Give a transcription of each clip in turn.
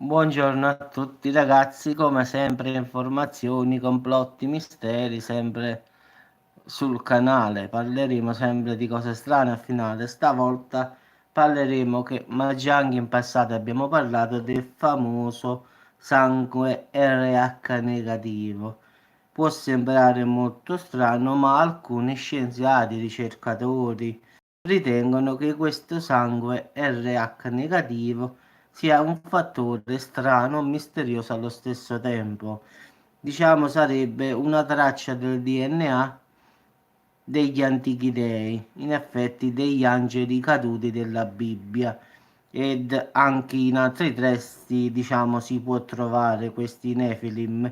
Buongiorno a tutti ragazzi, come sempre informazioni, complotti, misteri, sempre sul canale. Parleremo sempre di cose strane al finale. Stavolta parleremo ma già anche in passato abbiamo parlato del famoso sangue RH negativo. Può sembrare molto strano, ma alcuni scienziati, ricercatori, ritengono che questo sangue RH negativo sia un fattore strano o misterioso allo stesso tempo. Diciamo sarebbe una traccia del DNA degli antichi dei, in effetti degli angeli caduti della Bibbia. Ed anche in altri testi, diciamo, si può trovare questi Nefilim,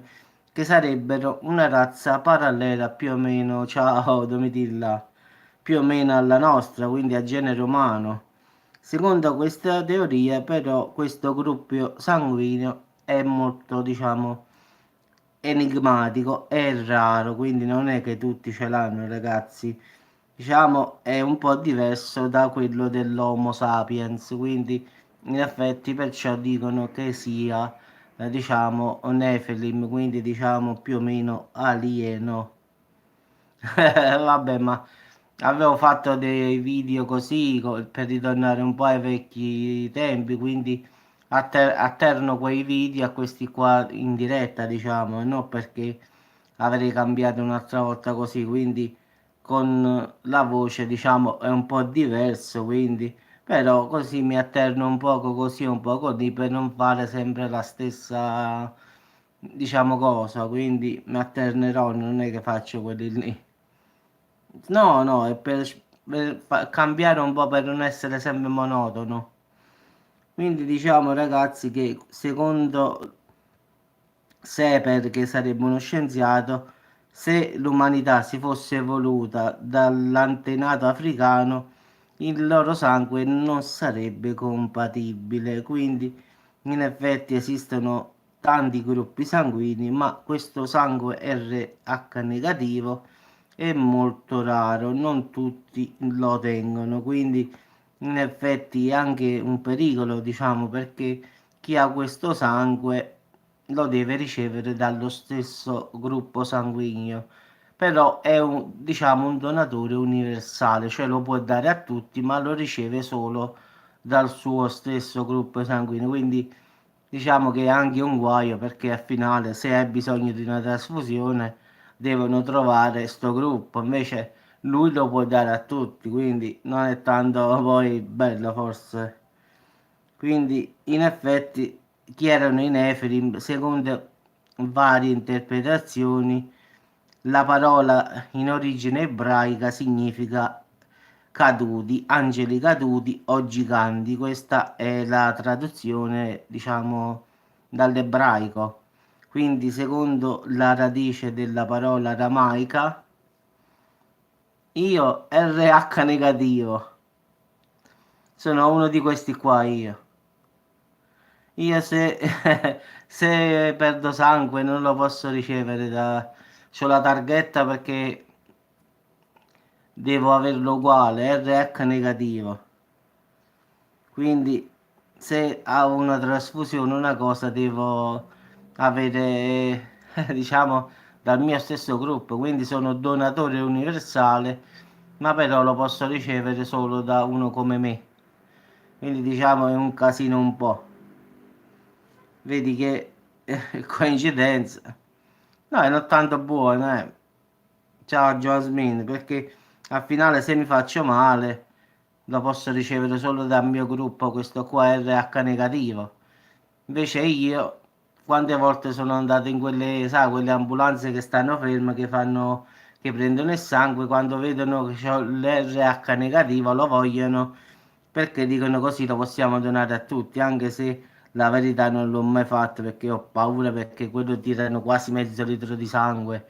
che sarebbero una razza parallela più o meno, ciao, Domitilla, più o meno alla nostra, quindi a genere umano. Secondo questa teoria, però, questo gruppo sanguigno è molto, diciamo, enigmatico, è raro, quindi non è che tutti ce l'hanno, ragazzi. Diciamo, è un po' diverso da quello dell'Homo sapiens, quindi in effetti perciò dicono che sia, diciamo, un Nephilim, quindi diciamo più o meno alieno. Vabbè, ma avevo fatto dei video così per ritornare un po' ai vecchi tempi, quindi alterno quei video a questi qua in diretta, diciamo, e non perché avrei cambiato un'altra volta così, quindi con la voce, diciamo, è un po' diverso, quindi però così mi alterno un poco così, un poco lì per non fare sempre la stessa, diciamo, cosa, quindi mi alternerò, non è che faccio quelli lì. No, no, è per cambiare un po' per non essere sempre monotono. Quindi diciamo ragazzi che secondo Seper, che sarebbe uno scienziato, se l'umanità si fosse evoluta dall'antenato africano, il loro sangue non sarebbe compatibile. Quindi in effetti esistono tanti gruppi sanguigni, ma questo sangue RH negativo è molto raro, non tutti lo tengono, quindi in effetti è anche un pericolo, diciamo, perché chi ha questo sangue lo deve ricevere dallo stesso gruppo sanguigno, però è un, diciamo, un donatore universale, cioè lo può dare a tutti, ma lo riceve solo dal suo stesso gruppo sanguigno, quindi diciamo che è anche un guaio perché al finale se hai bisogno di una trasfusione devono trovare sto gruppo, invece lui lo può dare a tutti, quindi non è tanto poi bello forse. Quindi in effetti chi erano i Nefilim, secondo varie interpretazioni, la parola in origine ebraica significa caduti, angeli caduti o giganti. Questa è la traduzione, diciamo, dall'ebraico. Quindi, secondo la radice della parola aramaica, io RH negativo. Sono uno di questi qua io. Io se, se perdo sangue non lo posso ricevere da... C'ho la targhetta perché devo averlo uguale, RH negativo. Quindi se ho una trasfusione, una cosa devo avere, diciamo, dal mio stesso gruppo. Quindi sono donatore universale, ma però lo posso ricevere solo da uno come me. Quindi diciamo è un casino un po'. Vedi che coincidenza. No, è non tanto buono, eh. Ciao Jasmine, perché al finale se mi faccio male lo posso ricevere solo dal mio gruppo, questo qua RH negativo. Invece io, quante volte sono andato in quelle, sai, quelle ambulanze che stanno ferme, che fanno, che prendono il sangue, quando vedono che ho l'RH negativo lo vogliono perché dicono così lo possiamo donare a tutti, anche se la verità non l'ho mai fatto perché ho paura, perché quello tirano quasi mezzo litro di sangue.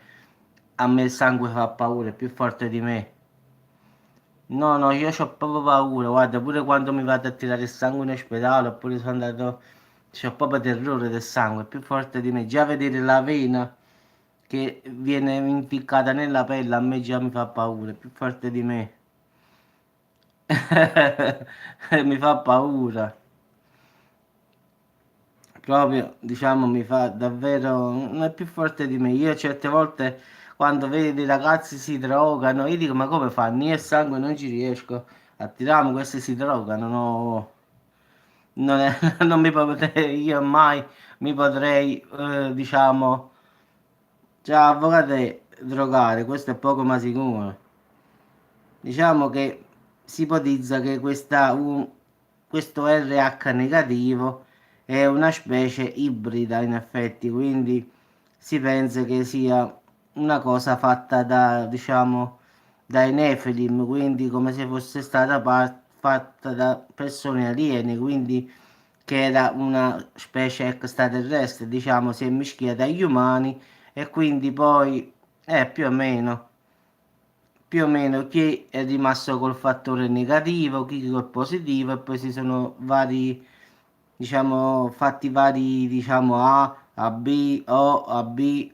A me il sangue fa paura, è più forte di me. No, no, io ho proprio paura, guarda, pure quando mi vado a tirare il sangue in ospedale, oppure sono andato, c'ho proprio terrore del sangue, è più forte di me. Già vedere la vena che viene impiccata nella pelle, a me già mi fa paura, è più forte di me. Mi fa paura. proprio, diciamo, mi fa davvero, non è più forte di me. Io certe volte quando vedo dei ragazzi si drogano, io dico, ma come fanno? Io il sangue non ci riesco a tirare, questi si drogano, no, non mi potrei, io mai mi potrei, diciamo, già avvocate drogare, questo è poco ma sicuro. Diciamo che si ipotizza che questo RH negativo è una specie ibrida in effetti, quindi si pensa che sia una cosa fatta da, diciamo, dai Nephilim, quindi come se fosse stata fatta da persone aliene, quindi che era una specie extraterrestre, diciamo, si è mischiata agli umani e quindi poi, più o meno chi è rimasto col fattore negativo, chi col positivo e poi si sono vari, diciamo, fatti vari, diciamo, A, B, O, A, B.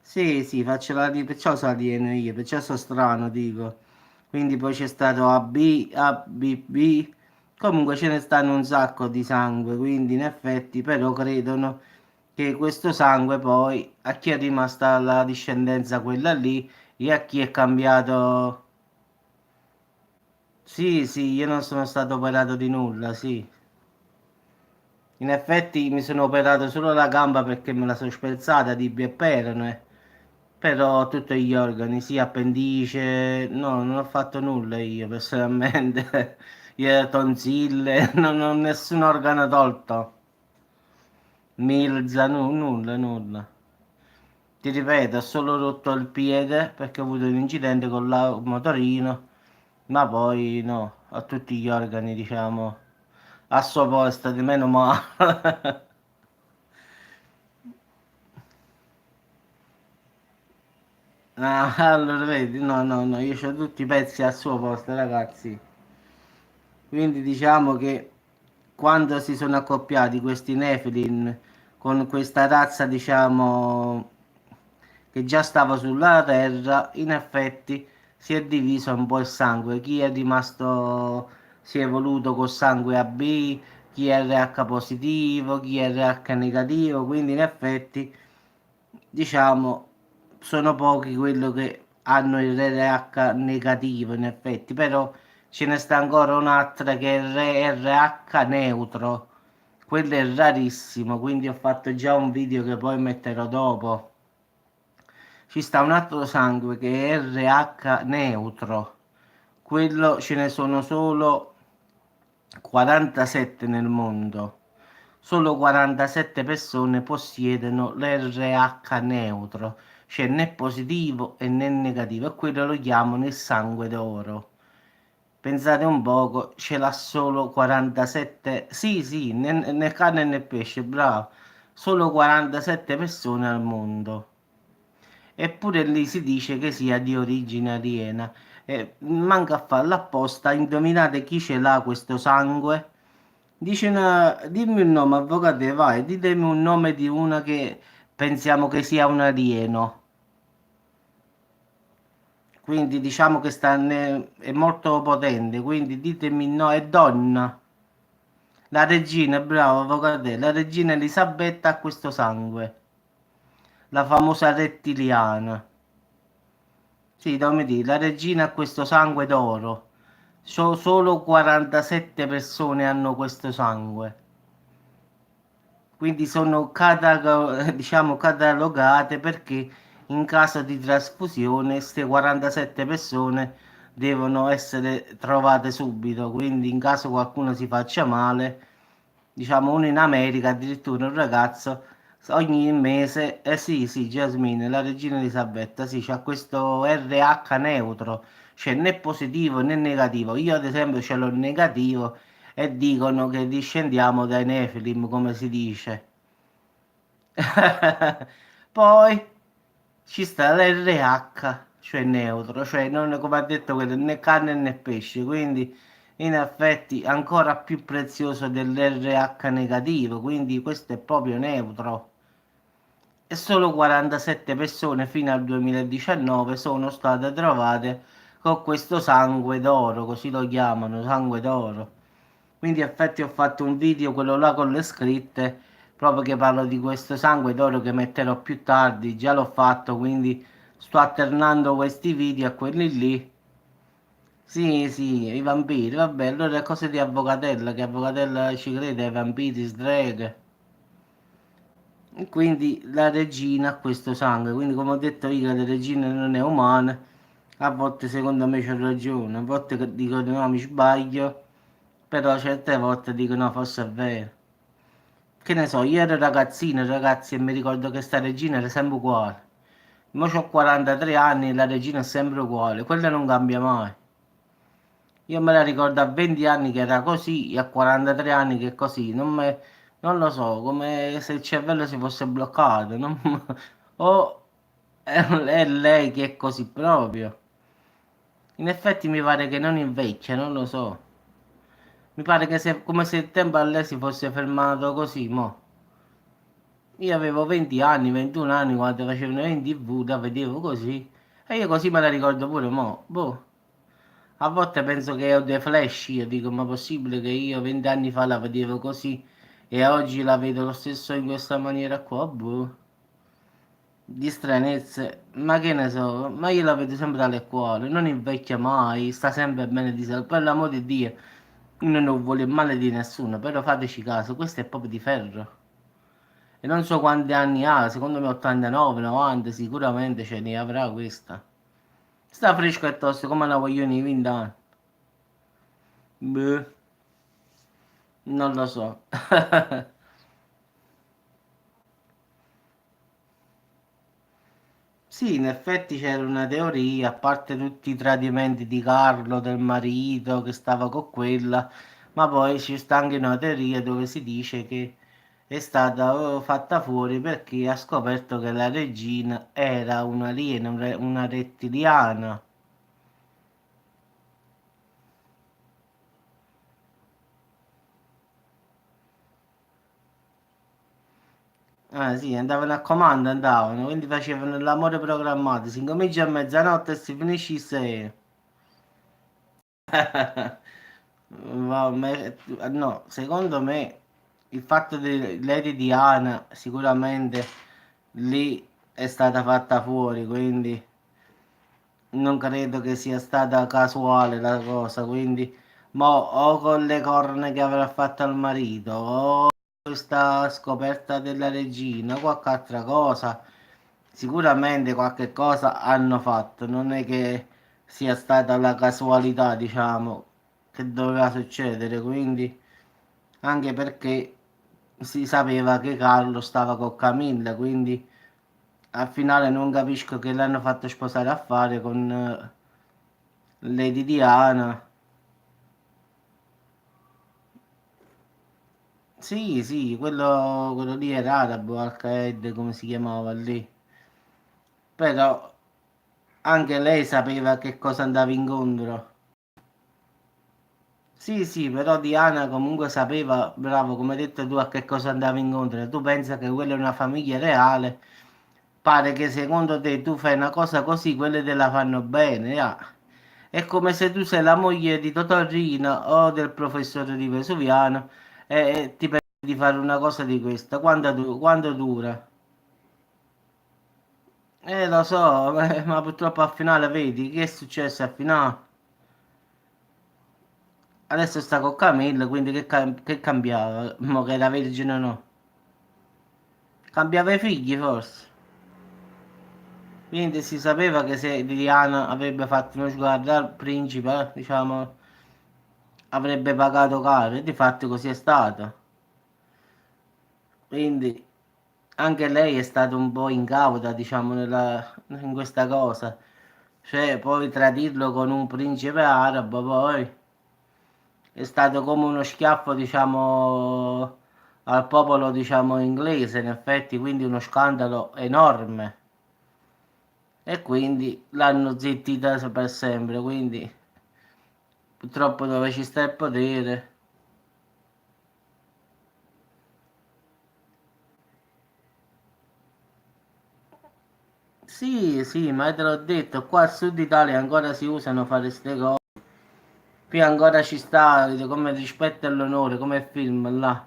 Sì, sì, faccio perciò so alieno io, perciò sono strano, dico. Quindi poi c'è stato AB, ABB, comunque ce ne stanno un sacco di sangue, quindi in effetti però credono che questo sangue poi a chi è rimasta la discendenza quella lì e a chi è cambiato. Sì, sì, io non sono stato operato di nulla, sì. In effetti mi sono operato solo la gamba perché me la sono spezzata di e perone. Però tutti gli organi, sì, appendice, no, non ho fatto nulla io personalmente. Io tonsille, non ho nessun organo tolto. Milza, nulla, nulla. Ti ripeto, ho solo rotto il piede perché ho avuto un incidente con la motorino, ma poi no, ho tutti gli organi, diciamo, a suo posto, di meno male. Ah, allora vedi, no, no, no, io ho tutti i pezzi al suo posto, ragazzi. Quindi diciamo che quando si sono accoppiati questi Nephilim con questa razza, diciamo, che già stava sulla Terra, in effetti si è diviso un po' il sangue. Chi è rimasto, si è evoluto col sangue AB, chi è RH positivo, chi è RH negativo, quindi in effetti, diciamo, sono pochi quelli che hanno il RH negativo, in effetti, però ce ne sta ancora un'altra che è il RH neutro. Quello è rarissimo, quindi ho fatto già un video che poi metterò dopo. Ci sta un altro sangue che è RH neutro. Quello ce ne sono solo 47 nel mondo. Solo 47 persone possiedono l'RH neutro, cioè né positivo e né negativo, e quello lo chiamano il sangue d'oro. Pensate un poco, ce l'ha solo 47, sì, sì, né carne né pesce, bravo, solo 47 persone al mondo. Eppure lì si dice che sia di origine aliena. Manca a farla apposta. Indovinate chi ce l'ha questo sangue? Dice dimmi un nome, avvocato, vai, ditemi un nome di una che pensiamo che sia un alieno. Quindi diciamo che è molto potente. Quindi ditemi no, è donna. La regina, bravo, avvocato, la regina Elisabetta ha questo sangue. La famosa rettiliana. Sì, dammi dire, la regina ha questo sangue d'oro. Solo 47 persone hanno questo sangue. Quindi sono diciamo, catalogate perché in caso di trasfusione queste 47 persone devono essere trovate subito. Quindi in caso qualcuno si faccia male, diciamo uno in America, addirittura un ragazzo ogni mese, eh sì, sì, Jasmine, la regina Elisabetta, sì, c'ha questo RH neutro, cioè né positivo né negativo. Io ad esempio ce l'ho negativo e dicono che discendiamo dai Nefilim, come si dice. Poi ci sta l'RH, cioè neutro, cioè non come ha detto quello, né carne né pesce, quindi in effetti ancora più prezioso dell'RH negativo, quindi questo è proprio neutro. E solo 47 persone fino al 2019 sono state trovate con questo sangue d'oro, così lo chiamano, sangue d'oro. Quindi in effetti ho fatto un video, quello là con le scritte, proprio che parlo di questo sangue d'oro che metterò più tardi, già l'ho fatto, quindi sto alternando questi video a quelli lì. Sì, sì, i vampiri, vabbè, allora cose di Avvocatella, che Avvocatella ci crede ai vampiri, streghe. E quindi la regina ha questo sangue, quindi come ho detto io, che la regina non è umana, a volte secondo me c'ho ragione, a volte dico di no, mi sbaglio, però certe volte dico no, forse è vero. Che ne so, io ero ragazzino, ragazzi, e mi ricordo che sta regina era sempre uguale. Mo c'ho 43 anni e la regina è sempre uguale, quella non cambia mai. Io me la ricordo a 20 anni che era così e a 43 anni che è così. Non lo so, come se il cervello si fosse bloccato. O è lei che è così proprio. In effetti mi pare che non invecchia, non lo so. Mi pare che come se il tempo a lei si fosse fermato così, mo. Io avevo 20 anni, 21 anni quando facevano in TV, la vedevo così. E io così me la ricordo pure mo. Boh. A volte penso che ho dei flash, io dico, ma possibile che io 20 anni fa la vedevo così e oggi la vedo lo stesso in questa maniera qua? Boh, di stranezze, ma che ne so, ma io la vedo sempre tale e quale, non invecchia mai, sta sempre bene di sé, per l'amor di Dio, io non voglio il male di nessuno, però fateci caso, questo è proprio di ferro. E non so quanti anni ha, secondo me 89, 90, sicuramente ce ne avrà questa. Sta fresca e tosta come la voglio nei 20 anni. Boh. Non lo so. Sì, in effetti c'era una teoria, a parte tutti i tradimenti di Carlo, del marito che stava con quella, ma poi ci sta anche una teoria dove si dice che è stata fatta fuori perché ha scoperto che la regina era un'aliena, una rettiliana. Ah sì, andavano a comando, andavano, quindi facevano l'amore programmato, si incomincia a mezzanotte e si finisce 6. No, secondo me il fatto di Lady Diana sicuramente lì è stata fatta fuori, quindi non credo che sia stata casuale la cosa, quindi mo o con le corna che avrà fatto al marito o questa scoperta della regina, qualche altra cosa, sicuramente qualche cosa hanno fatto, non è che sia stata la casualità, diciamo, che doveva succedere, quindi anche perché si sapeva che Carlo stava con Camilla, quindi al finale non capisco che l'hanno fatto sposare a fare con Lady Diana. Sì, sì, quello lì era arabo, Al-Qaeda, come si chiamava lì. Però anche lei sapeva che cosa andava incontro. Sì, sì, però Diana comunque sapeva, bravo, come hai detto tu, a che cosa andava incontro. Tu pensa che quella è una famiglia reale. Pare che secondo te tu fai una cosa così, quelle te la fanno bene, ah. È come se tu sei la moglie di Totorino o del professore di Vesuviano e ti permetti di fare una cosa di questa. Quando dura? Lo so, ma purtroppo al finale vedi che è successo al finale. Adesso sta con Camilla, quindi che cambiava? Mo che era vergine o no? Cambiava i figli forse. Quindi si sapeva che se Liliana avrebbe fatto uno sguardo al principe, diciamo, avrebbe pagato caro e di fatto così è stato. Quindi anche lei è stata un po' incauta, diciamo, in questa cosa. Cioè, poi tradirlo con un principe arabo, poi è stato come uno schiaffo, diciamo, al popolo, diciamo, inglese, in effetti, quindi uno scandalo enorme. E quindi l'hanno zittita per sempre, quindi purtroppo dove ci sta il potere. Sì, sì, ma te l'ho detto, qua al sud Italia ancora si usano fare queste cose. Qui ancora ci sta, come rispetto all'onore, come film là.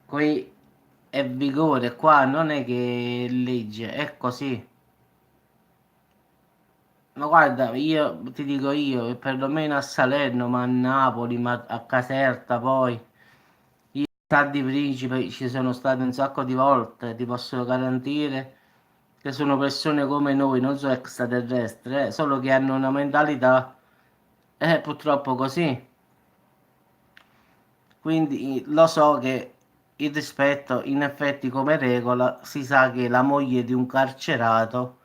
Qui è vigore, qua non è che è legge, è così. Ma guarda, io ti dico io, perlomeno a Salerno, ma a Napoli, ma a Caserta poi, io a di Principe ci sono stato un sacco di volte, ti posso garantire che sono persone come noi, non sono extraterrestri, solo che hanno una mentalità, purtroppo così. Quindi lo so che il rispetto, in effetti, come regola, si sa che la moglie di un carcerato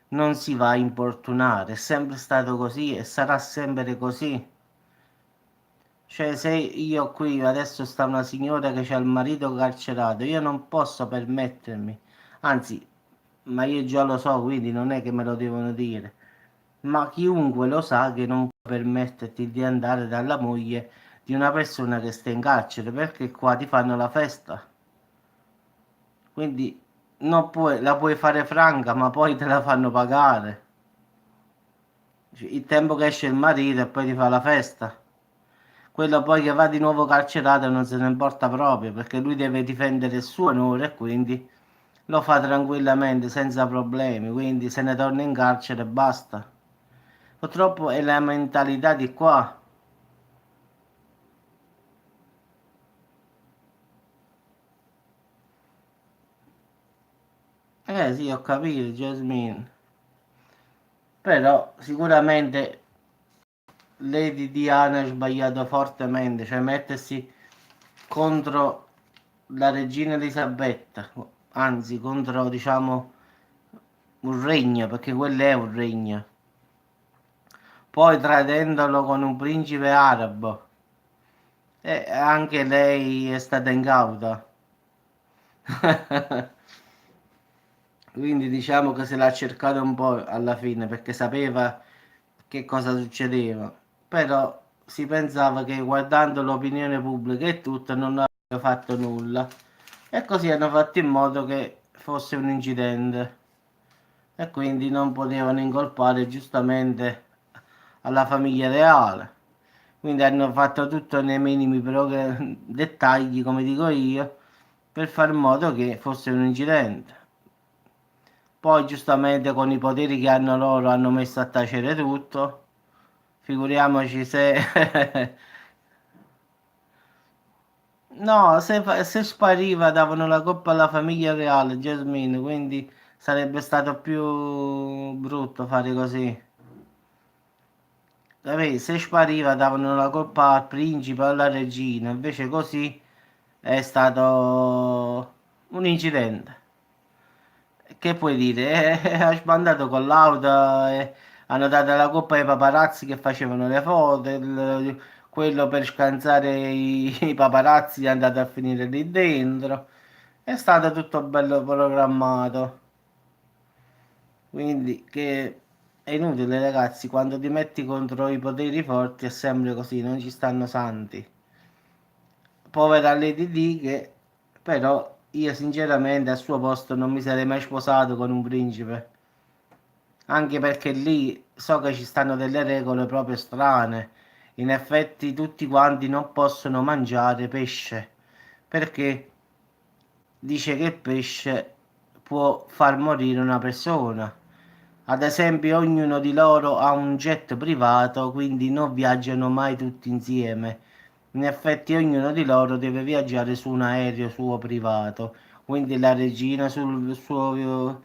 non si va a importunare. È sempre stato così e sarà sempre così. Cioè, se io qui adesso sta una signora che ha il marito carcerato, io non posso permettermi, anzi, ma io già lo so, quindi non è che me lo devono dire. Ma chiunque lo sa che non puoi permetterti di andare dalla moglie di una persona che sta in carcere perché qua ti fanno la festa. Quindi non puoi, la puoi fare franca, ma poi te la fanno pagare. Cioè, il tempo che esce il marito e poi ti fa la festa. Quello poi che va di nuovo carcerato non se ne importa proprio perché lui deve difendere il suo onore e quindi lo fa tranquillamente, senza problemi. Quindi se ne torna in carcere e basta. Purtroppo è la mentalità di qua. Sì, ho capito, Jasmine. Però sicuramente Lady Diana ha sbagliato fortemente, cioè mettersi contro la regina Elisabetta, anzi contro, diciamo, un regno, perché quello è un regno. Poi tradendolo con un principe arabo. E anche lei è stata incauta. Quindi diciamo che se l'ha cercato un po' alla fine perché sapeva che cosa succedeva. Però si pensava che guardando l'opinione pubblica e tutto non aveva fatto nulla. E così hanno fatto in modo che fosse un incidente. E quindi non potevano incolpare giustamente alla famiglia reale. Quindi hanno fatto tutto nei minimi dettagli, come dico io, per far in modo che fosse un incidente. Poi giustamente con i poteri che hanno loro hanno messo a tacere tutto. Figuriamoci se... No, se spariva davano la coppa alla famiglia reale, Jasmine, quindi sarebbe stato più brutto fare così. Capì? Se spariva davano la colpa al principe o alla regina, invece così è stato un incidente. Che puoi dire? Ha sbandato con l'auto e hanno dato la colpa ai paparazzi che facevano le foto, quello per scansare i paparazzi è andato a finire lì dentro. È stato tutto bello programmato. Quindi che è inutile, ragazzi, quando ti metti contro i poteri forti è sempre così, non ci stanno santi. Povera Lady Di che però io sinceramente al suo posto non mi sarei mai sposato con un principe. Anche perché lì so che ci stanno delle regole proprio strane. In effetti tutti quanti non possono mangiare pesce perché dice che il pesce può far morire una persona. Ad esempio, ognuno di loro ha un jet privato, quindi non viaggiano mai tutti insieme. In effetti, ognuno di loro deve viaggiare su un aereo suo privato. Quindi la regina sul suo,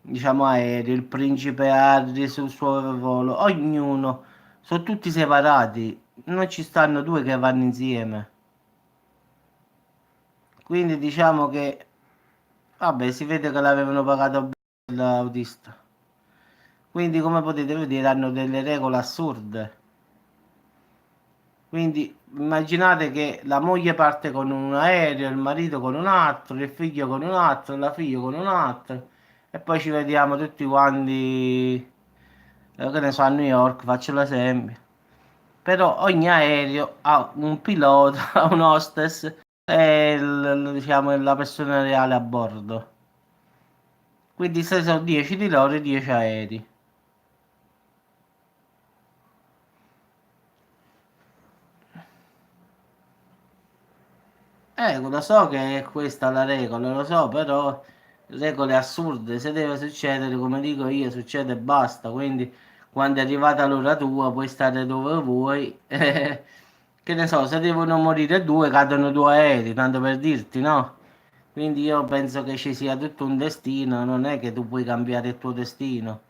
diciamo, aereo, il principe Harry sul suo volo. Ognuno, sono tutti separati. Non ci stanno due che vanno insieme. Quindi diciamo che, vabbè, si vede che l'avevano pagato bene l'autista. Quindi, come potete vedere, hanno delle regole assurde. Quindi, immaginate che la moglie parte con un aereo, il marito con un altro, il figlio con un altro, la figlia con un altro, e poi ci vediamo tutti quanti, che ne so, a New York, faccio l'esempio. Però ogni aereo ha un pilota, ha un hostess e diciamo, la persona reale a bordo. Quindi se sono 10 di loro e 10 aerei. lo so che è questa la regola, lo so, però regole assurde, se deve succedere, come dico io, succede e basta, quindi quando è arrivata l'ora tua puoi stare dove vuoi, che ne so, se devono morire due cadono due aerei, tanto per dirti, no? Quindi io penso che ci sia tutto un destino, non è che tu puoi cambiare il tuo destino.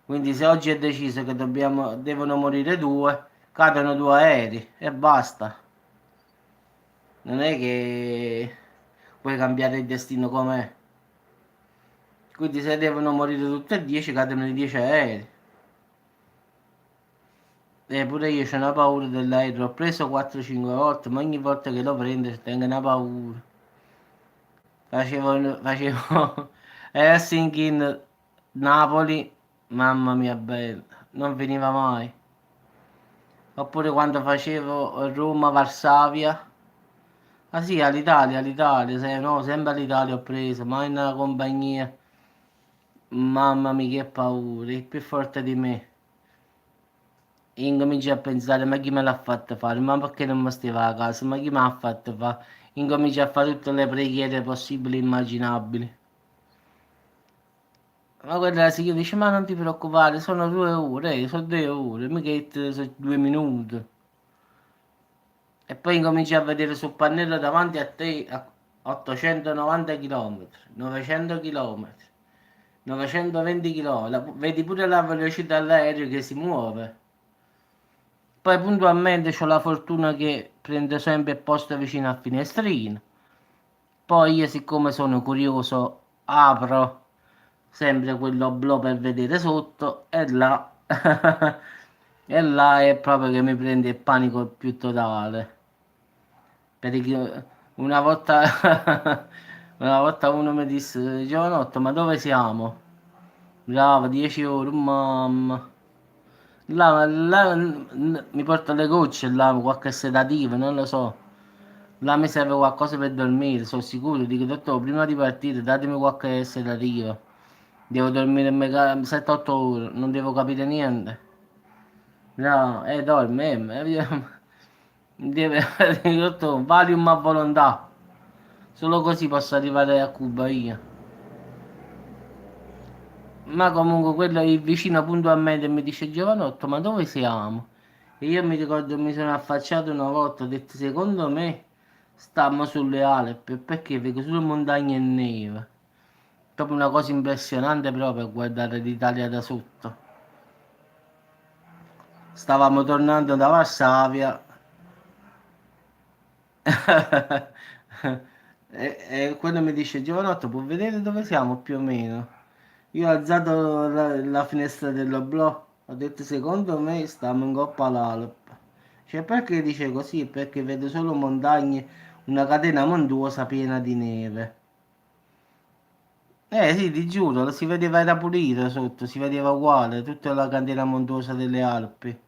Quindi se oggi è deciso che devono morire due, cadono due aerei e basta. Non è che puoi cambiare il destino com'è. Quindi se devono morire tutti e 10, cadono i 10 aerei. E pure io c'ho una paura dell'aereo. L'ho preso 4-5 volte, ma ogni volta che lo prendo tengo una paura. Facevo Helsinki, Napoli, mamma mia bella, non veniva mai. Oppure quando facevo Roma-Varsavia. Ah sì, all'Italia, no, sempre all'Italia ho preso, ma in una compagnia. Mamma mia, che paura, è più forte di me. Incominci a pensare, ma chi me l'ha fatto fare? Ma perché non mi stava a casa? Ma chi mi ha fatto fare? Incominci a fare tutte le preghiere possibili e immaginabili. Ma quella si dice, ma non ti preoccupare, sono 2 ore, sono 2 ore, mica sono 2 minuti. E poi incominci a vedere sul pannello davanti a te a 890 km, 900 km, 920 km, vedi pure la velocità dell'aereo che si muove. Poi puntualmente ho la fortuna che prendo sempre il posto vicino al finestrino. Poi io siccome sono curioso apro sempre quello blu per vedere sotto e là, e là è proprio che mi prende il panico più totale. Perché una volta, una volta uno mi disse, giovanotto, ma dove siamo? Bravo, 10 ore, mamma. Mi porta le gocce, là, qualche sedativo, non lo so. Là mi serve qualcosa per dormire, sono sicuro. Dico, dottore, prima di partire datemi qualche sedativo. Devo dormire 7-8 ore, non devo capire niente. No, dorme, deve, dottore, Valium a volontà. Solo così posso arrivare a Cuba io. Ma comunque quello è vicino puntualmente e mi dice giovanotto, ma dove siamo? E io mi ricordo mi sono affacciato una volta, ho detto secondo me stiamo sulle Alpi, perché vedo solo montagne e neve. Proprio una cosa impressionante proprio guardare l'Italia da sotto. Stavamo tornando da Varsavia e quello mi dice giovanotto, può vedere dove siamo più o meno? Io ho alzato la finestra dell'oblò, ho detto secondo me stiamo in Coppa all'Alp. Cioè perché dice così? Perché vedo solo montagne, una catena montuosa piena di neve. Sì, ti giuro, si vedeva era pulito sotto, si vedeva uguale, tutta la catena montuosa delle Alpi.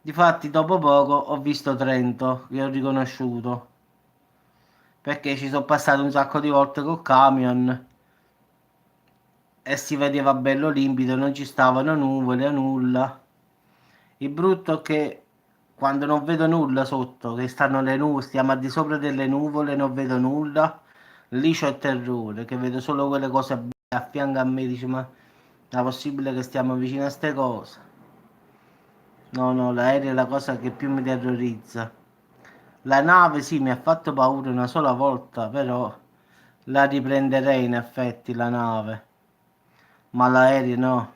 Difatti dopo poco ho visto Trento, che ho riconosciuto, perché ci sono passato un sacco di volte col camion e si vedeva bello limpido, non ci stavano nuvole, nulla. Il brutto è che quando non vedo nulla sotto, che stanno le nuvole, stiamo al di sopra delle nuvole, non vedo nulla, lì c'ho il terrore, che vedo solo quelle cose a fianco a me, dici ma è possibile che stiamo vicino a ste cose? No, no, l'aereo è la cosa che più mi terrorizza. La nave sì, mi ha fatto paura una sola volta, però la riprenderei in effetti la nave, ma l'aereo no.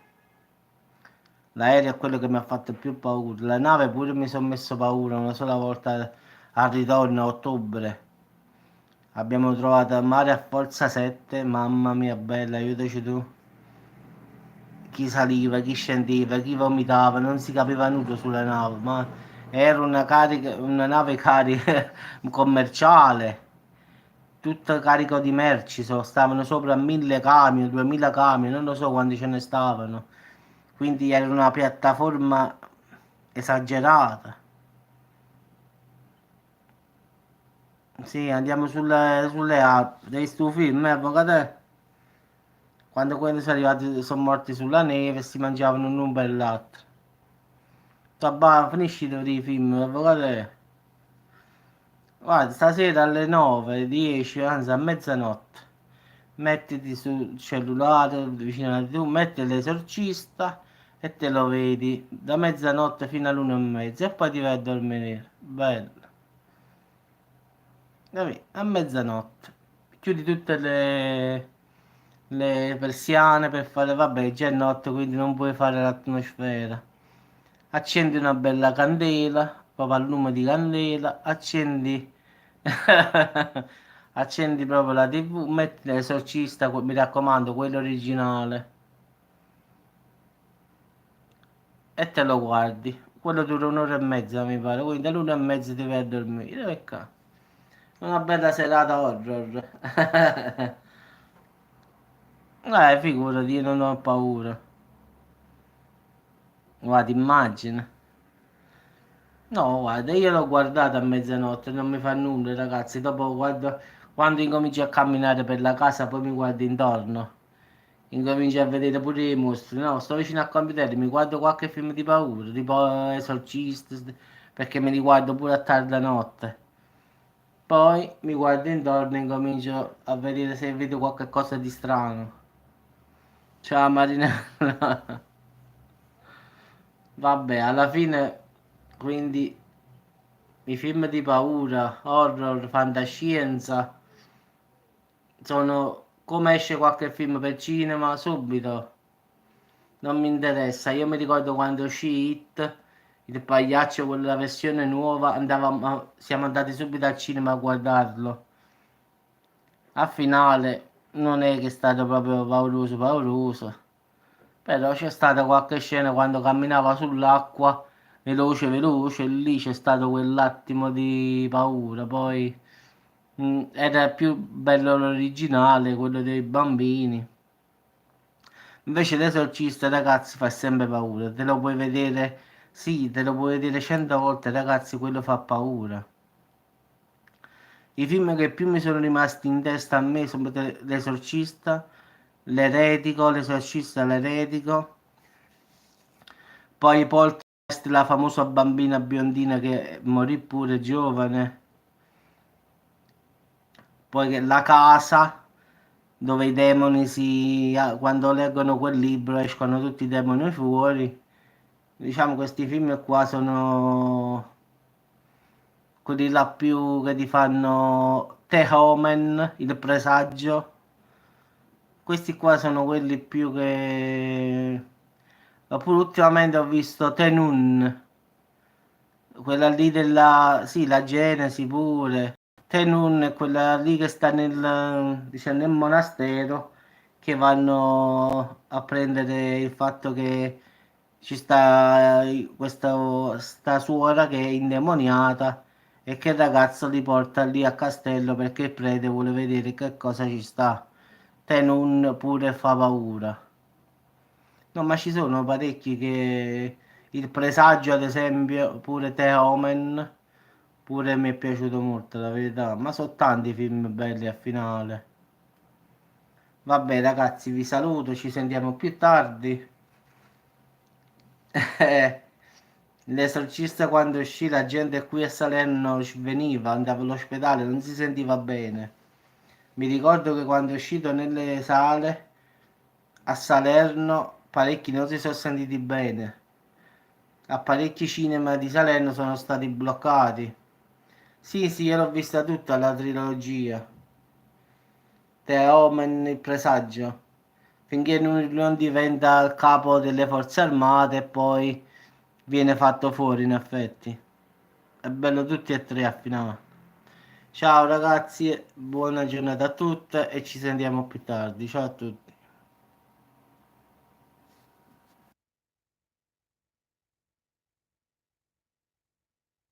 L'aereo è quello che mi ha fatto più paura. La nave pure mi sono messo paura una sola volta al ritorno a ottobre. Abbiamo trovato a mare a Forza 7, mamma mia bella, aiutaci tu. Chi saliva, chi scendeva, chi vomitava, non si capiva nulla sulla nave, ma era una nave carica commerciale, tutta carico di merci, stavano sopra 1000 camion, 2000 camion, non lo so quanti ce ne stavano. Quindi era una piattaforma esagerata. Sì, andiamo sulle Alpi. Dei stu film, avvocato? Quando quelli sono arrivati, sono morti sulla neve e si mangiavano l'un per l'altro. Vabbè, finisci i film, avvocato? Guarda, stasera alle 9, 10, anzi a mezzanotte, mettiti sul cellulare vicino a tu, metti l'esorcista e te lo vedi da mezzanotte fino all'1:30 e poi ti vai a dormire. Bello, capì? A mezzanotte. Chiudi tutte le persiane per fare, vabbè, già è notte, quindi non puoi fare l'atmosfera. Accendi una bella candela, proprio al lume di candela, accendi, accendi proprio la TV, metti l'esorcista, mi raccomando, quello originale, e te lo guardi. Quello dura un'ora e mezza, mi pare, quindi all'una e mezza ti vai a dormire, ecco. Una bella serata horror. Figurati, io non ho paura. Guarda, immagina. No, guarda, io l'ho guardata a mezzanotte, non mi fa nulla, ragazzi. Dopo, quando incominci a camminare per la casa, poi mi guardo intorno. Incominci a vedere pure i mostri. No, sto vicino al computer, mi guardo qualche film di paura, tipo Esorcist, perché me li guardo pure a tarda notte. Poi mi guardo intorno e incomincio a vedere se vedo qualche cosa di strano. Ciao Marinella. Vabbè, alla fine, quindi, i film di paura, horror, fantascienza, sono come esce qualche film per cinema, subito. Non mi interessa. Io mi ricordo quando uscì It, il pagliaccio, quella versione nuova, siamo andati subito al cinema a guardarlo. A finale non è che è stato proprio pauroso, pauroso. Però c'è stata qualche scena quando camminava sull'acqua, veloce, veloce, e lì c'è stato quell'attimo di paura. Poi era più bello l'originale, quello dei bambini. Invece l'esorcista, ragazzi, fa sempre paura. Te lo puoi vedere, sì, te lo puoi vedere 100 volte, ragazzi, quello fa paura. I film che più mi sono rimasti in testa a me sono l'esorcista, l'eretico, l'esorcista, l'eretico. Poi Poltergeist, la famosa bambina biondina che morì pure giovane. Poi la casa, dove i demoni quando leggono quel libro escono tutti i demoni fuori. Diciamo questi film qua sono quelli là più che ti fanno The Omen, il presagio. Questi qua sono quelli più che... Oppure ultimamente ho visto The Nun, quella lì della... Sì, la Genesi pure. The Nun è quella lì che sta diciamo, nel monastero, che vanno a prendere il fatto che ci sta sta suora che è indemoniata e che il ragazzo li porta lì a castello perché il prete vuole vedere che cosa ci sta. The Nun pure fa paura. No, ma ci sono parecchi che il presagio, ad esempio, pure The Omen, pure mi è piaciuto molto, la verità. Ma sono tanti i film belli a finale. Vabbè, ragazzi, vi saluto, ci sentiamo più tardi. L'esorcista quando uscì, la gente qui a Salerno veniva, andava all'ospedale, non si sentiva bene. Mi ricordo che quando è uscito nelle sale a Salerno, parecchi non si sono sentiti bene. A parecchi cinema di Salerno sono stati bloccati. Sì, sì, io l'ho vista tutta la trilogia. The Omen, il presagio. Finché non diventa il capo delle forze armate e poi viene fatto fuori, in effetti. È bello tutti e tre a finale. Ciao ragazzi, buona giornata a tutte e ci sentiamo più tardi. Ciao a tutti.